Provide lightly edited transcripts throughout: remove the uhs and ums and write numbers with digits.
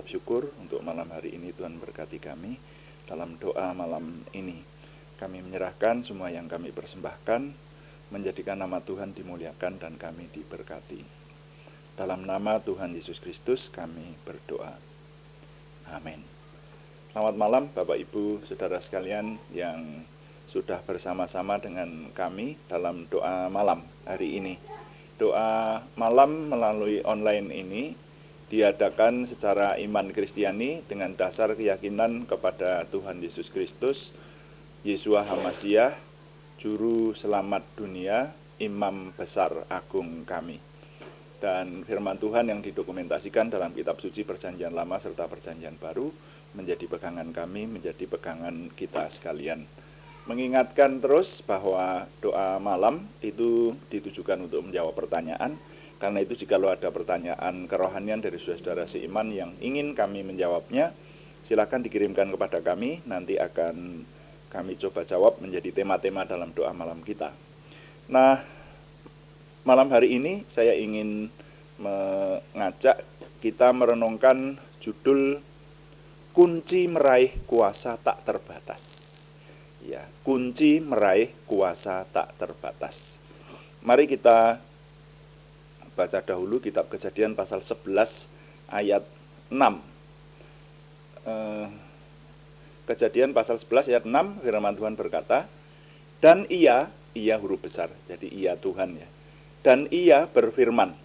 mengucap syukur untuk malam hari ini. Tuhan berkati kami dalam doa malam ini. Kami menyerahkan semua yang kami persembahkan, menjadikan nama Tuhan dimuliakan dan kami diberkati. Dalam nama Tuhan Yesus Kristus kami berdoa. Amin. Selamat malam Bapak Ibu Saudara sekalian yang sudah bersama-sama dengan kami dalam doa malam hari ini. Doa malam melalui online ini diadakan secara iman Kristiani dengan dasar keyakinan kepada Tuhan Yesus Kristus, Yeshua HaMasyiah, Juru Selamat dunia, Imam Besar Agung kami. Dan firman Tuhan yang didokumentasikan dalam kitab suci Perjanjian Lama serta Perjanjian Baru menjadi pegangan kami, menjadi pegangan kita sekalian. Mengingatkan terus bahwa doa malam itu ditujukan untuk menjawab pertanyaan. Karena itu jikalau ada pertanyaan kerohanian dari saudara-saudara seiman yang ingin kami menjawabnya, silakan dikirimkan kepada kami. Nanti akan kami coba jawab menjadi tema-tema dalam doa malam kita. Nah, malam hari ini saya ingin mengajak kita merenungkan judul Kunci Meraih Kuasa Tak Terbatas. Ya, kunci meraih kuasa tak terbatas. Mari kita baca dahulu kitab Kejadian pasal 11 ayat 6. Kejadian pasal 11 ayat 6, firman Tuhan berkata, dan ia huruf besar, jadi ia Tuhan ya. Dan ia berfirman,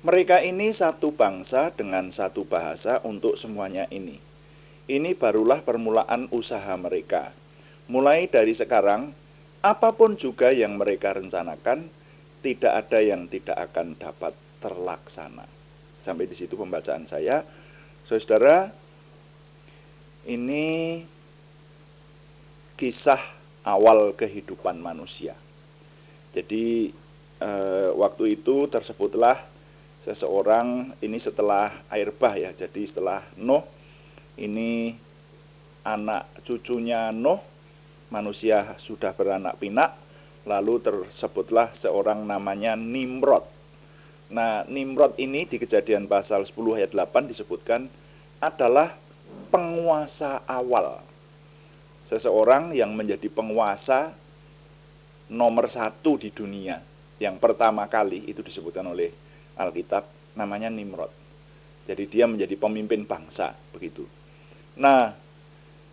mereka ini satu bangsa dengan satu bahasa untuk semuanya ini. Ini barulah permulaan usaha mereka. Mulai dari sekarang, apapun juga yang mereka rencanakan, tidak ada yang tidak akan dapat terlaksana. Sampai di situ pembacaan saya. Saudara, ini kisah awal kehidupan manusia. Jadi waktu itu tersebutlah seseorang, ini setelah air bah ya, jadi setelah Nuh, ini anak cucunya Nuh, manusia sudah beranak pinak, lalu tersebutlah seorang namanya Nimrod. Nah, Nimrod ini di Kejadian pasal 10 ayat 8 disebutkan adalah penguasa awal. Seseorang yang menjadi penguasa nomor 1 di dunia. Yang pertama kali itu disebutkan oleh Alkitab, namanya Nimrod. Jadi dia menjadi pemimpin bangsa, begitu. Nah,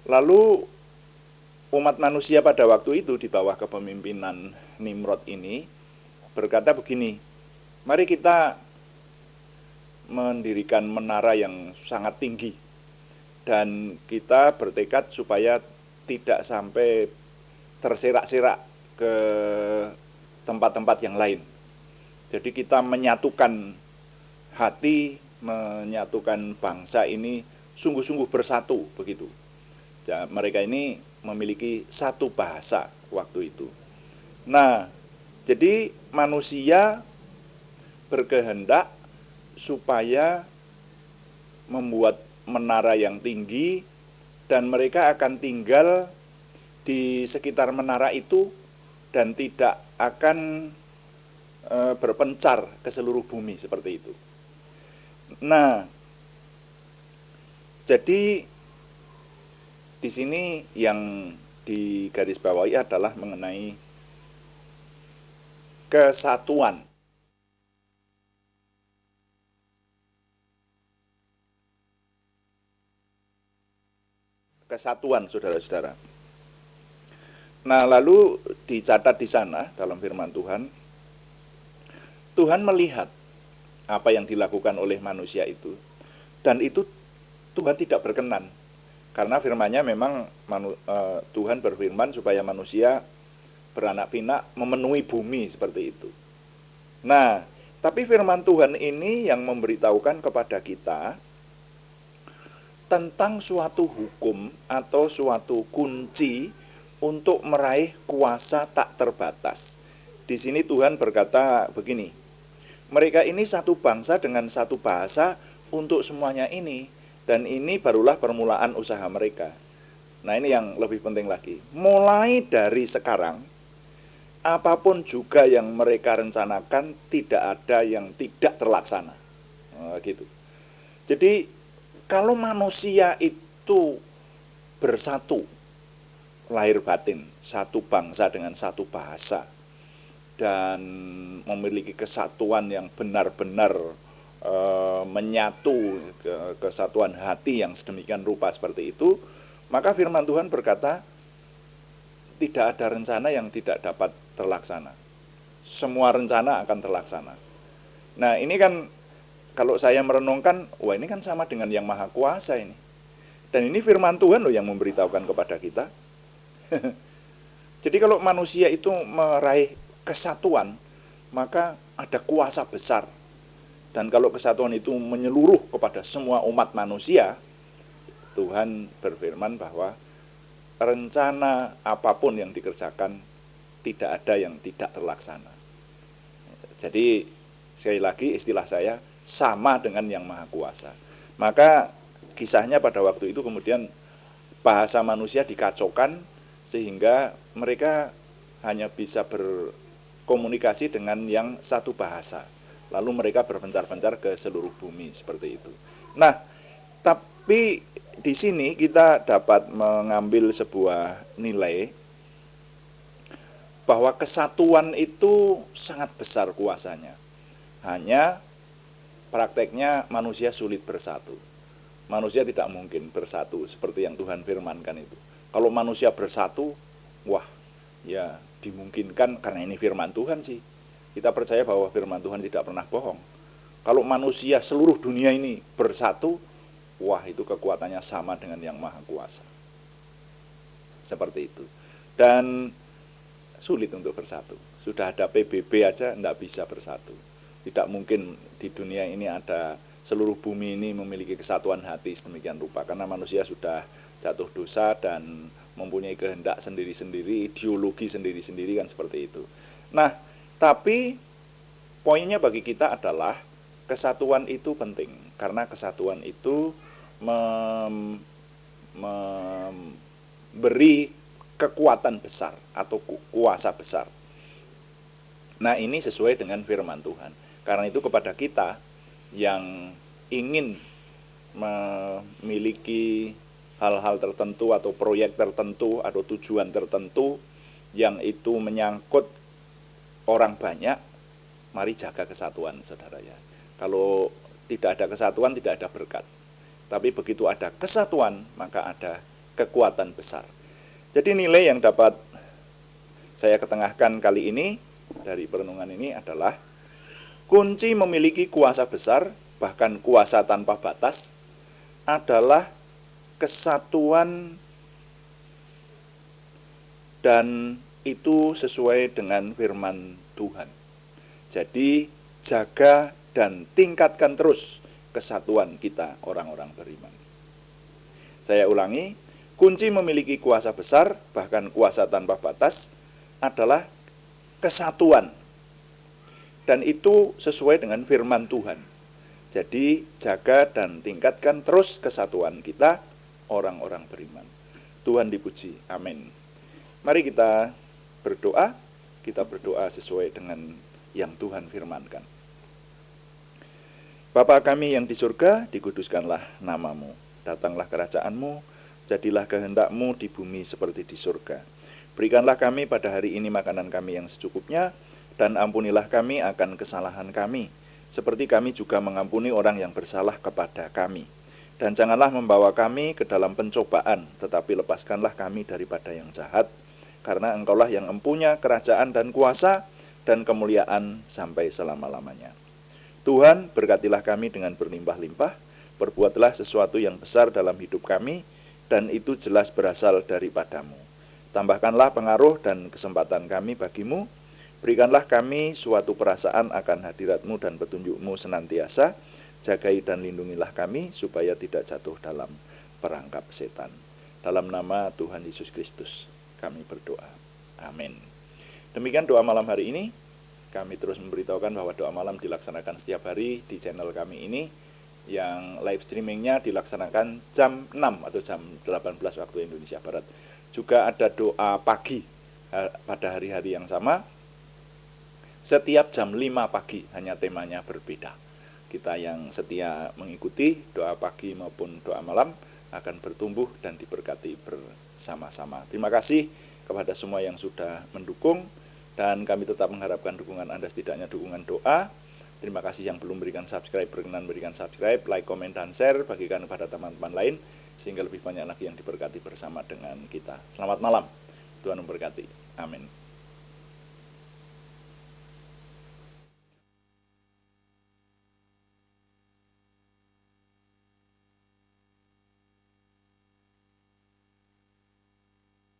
lalu umat manusia pada waktu itu di bawah kepemimpinan Nimrod ini berkata begini, mari kita mendirikan menara yang sangat tinggi dan kita bertekad supaya tidak sampai terserak-serak ke tempat-tempat yang lain. Jadi kita menyatukan hati, menyatukan bangsa ini sungguh-sungguh bersatu, begitu. Mereka ini memiliki satu bahasa waktu itu. Nah, jadi manusia berkehendak supaya membuat menara yang tinggi dan mereka akan tinggal di sekitar menara itu dan tidak akan berpencar ke seluruh bumi seperti itu. Nah, jadi di sini yang digarisbawahi adalah mengenai kesatuan. Kesatuan, saudara-saudara. Nah, lalu dicatat di sana dalam firman Tuhan, Tuhan melihat apa yang dilakukan oleh manusia itu, dan itu Tuhan tidak berkenan. Karena firman-Nya memang Tuhan berfirman supaya manusia beranak pinak memenuhi bumi seperti itu. Nah, tapi firman Tuhan ini yang memberitahukan kepada kita tentang suatu hukum atau suatu kunci untuk meraih kuasa tak terbatas. Di sini Tuhan berkata begini, mereka ini satu bangsa dengan satu bahasa untuk semuanya ini. Dan ini barulah permulaan usaha mereka. Nah, ini yang lebih penting lagi. Mulai dari sekarang, apapun juga yang mereka rencanakan, tidak ada yang tidak terlaksana. Gitu. Jadi kalau manusia itu bersatu, lahir batin, satu bangsa dengan satu bahasa, dan memiliki kesatuan yang benar-benar menyatu, kesatuan hati yang sedemikian rupa seperti itu, maka firman Tuhan berkata, tidak ada rencana yang tidak dapat terlaksana. Semua rencana akan terlaksana. Nah, ini kan kalau saya merenungkan, wah ini kan sama dengan yang maha kuasa ini. Dan ini firman Tuhan loh yang memberitahukan kepada kita. Jadi kalau manusia itu meraih kesatuan, maka ada kuasa besar. Dan kalau kesatuan itu menyeluruh kepada semua umat manusia, Tuhan berfirman bahwa rencana apapun yang dikerjakan tidak ada yang tidak terlaksana. Jadi sekali lagi istilah saya sama dengan yang maha kuasa. Maka kisahnya pada waktu itu kemudian bahasa manusia dikacaukan sehingga mereka hanya bisa berkomunikasi dengan yang satu bahasa. Lalu mereka berpencar-pencar ke seluruh bumi seperti itu. Nah, tapi di sini kita dapat mengambil sebuah nilai bahwa kesatuan itu sangat besar kuasanya. Hanya prakteknya manusia sulit bersatu. Manusia tidak mungkin bersatu seperti yang Tuhan firmankan itu. Kalau manusia bersatu, wah ya dimungkinkan karena ini firman Tuhan sih. Kita percaya bahwa firman Tuhan tidak pernah bohong. Kalau manusia seluruh dunia ini bersatu, wah itu kekuatannya sama dengan yang maha kuasa. Seperti itu. Dan sulit untuk bersatu. Sudah ada PBB aja tidak bisa bersatu. Tidak mungkin di dunia ini ada seluruh bumi ini memiliki kesatuan hati sedemikian rupa. Karena manusia sudah jatuh dosa dan mempunyai kehendak sendiri-sendiri, ideologi sendiri-sendiri kan seperti itu. Nah, tapi poinnya bagi kita adalah kesatuan itu penting. Karena kesatuan itu memberi kekuatan besar atau kuasa besar. Nah, ini sesuai dengan firman Tuhan. Karena itu kepada kita yang ingin memiliki hal-hal tertentu atau proyek tertentu atau tujuan tertentu yang itu menyangkut orang banyak, mari jaga kesatuan, saudara ya. Kalau tidak ada kesatuan, tidak ada berkat. Tapi begitu ada kesatuan, maka ada kekuatan besar. Jadi nilai yang dapat saya ketengahkan kali ini dari perenungan ini adalah kunci memiliki kuasa besar, bahkan kuasa tanpa batas, adalah kesatuan dan itu sesuai dengan firman Tuhan. Jadi jaga dan tingkatkan terus kesatuan kita orang-orang beriman. Saya ulangi, kunci memiliki kuasa besar, bahkan kuasa tanpa batas, adalah kesatuan. Dan itu sesuai dengan firman Tuhan. Jadi jaga dan tingkatkan terus kesatuan kita, orang-orang beriman. Tuhan dipuji, amin. Mari kita berdoa sesuai dengan yang Tuhan firmankan. Bapa kami yang di surga, dikuduskanlah namamu. Datanglah kerajaanmu, jadilah kehendakmu di bumi seperti di surga. Berikanlah kami pada hari ini makanan kami yang secukupnya, dan ampunilah kami akan kesalahan kami, seperti kami juga mengampuni orang yang bersalah kepada kami. Dan janganlah membawa kami ke dalam pencobaan, tetapi lepaskanlah kami daripada yang jahat, karena Engkaulah yang empunya kerajaan dan kuasa dan kemuliaan sampai selama-lamanya. Tuhan, berkatilah kami dengan berlimpah-limpah, perbuatlah sesuatu yang besar dalam hidup kami, dan itu jelas berasal daripadamu. Tambahkanlah pengaruh dan kesempatan kami bagimu, berikanlah kami suatu perasaan akan hadiratmu dan petunjukmu senantiasa, jagai dan lindungilah kami, supaya tidak jatuh dalam perangkap setan. Dalam nama Tuhan Yesus Kristus, kami berdoa. Amin. Demikian doa malam hari ini. Kami terus memberitahukan bahwa doa malam dilaksanakan setiap hari di channel kami ini, yang live streamingnya dilaksanakan jam 6 atau jam 18 waktu Indonesia Barat. Juga ada doa pagi pada hari-hari yang sama, setiap jam 5 pagi, hanya temanya berbeda. kita yang setia mengikuti doa pagi maupun doa malam akan bertumbuh dan diberkati bersama-sama. Terima kasih kepada semua yang sudah mendukung, dan kami tetap mengharapkan dukungan Anda, setidaknya dukungan doa. Terima kasih yang belum berikan subscribe, berkenan berikan subscribe, like, komen, dan share, bagikan kepada teman-teman lain, sehingga lebih banyak lagi yang diberkati bersama dengan kita. Selamat malam, Tuhan memberkati. Amin.